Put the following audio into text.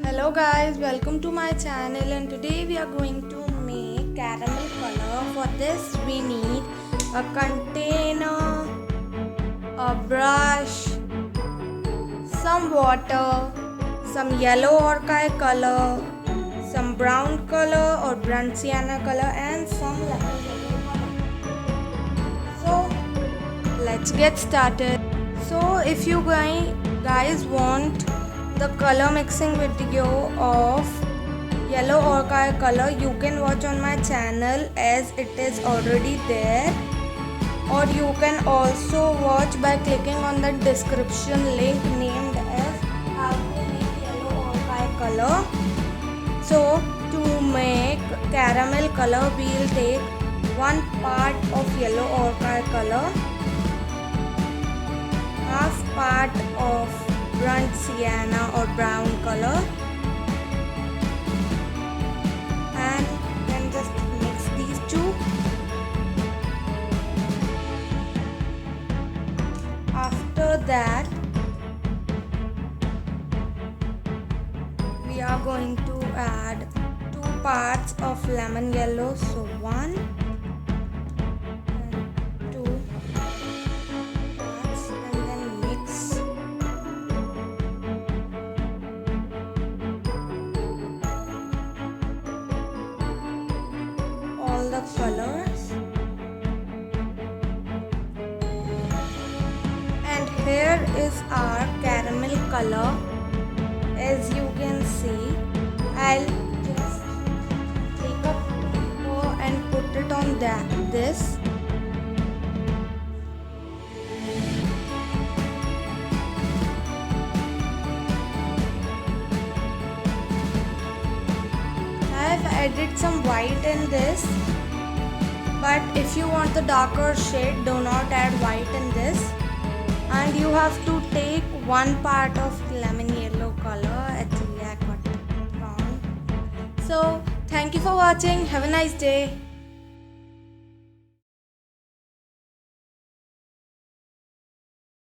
Hello guys, welcome to my channel, and today we are going to make caramel color. For this we need a container, a brush, some water, some yellow orchid color, some brown color or BRUNNT sienna color, and some lemon yellow color. So let's get started. So if you guys want the color mixing video of yellow orchid color, you can watch on my channel as it is already there, or you can also watch by clicking on the description link named as how to make yellow orchid color. So to make caramel color, we will take 1 part of yellow orchid color, half part of BRUNNT sienna or brown color, and then just mix these two. After that, we are going to add 2 parts of lemon yellow, so 1 and 2 parts, and then mix. All the colors, and here is our caramel color. As you can see, I'll just take a paper and put it on this. I have added some white in this, but if you want the darker shade, do not add white in this. And you have to take 1 part of lemon yellow color. Actually I got it wrong. So thank you for watching. Have a nice day.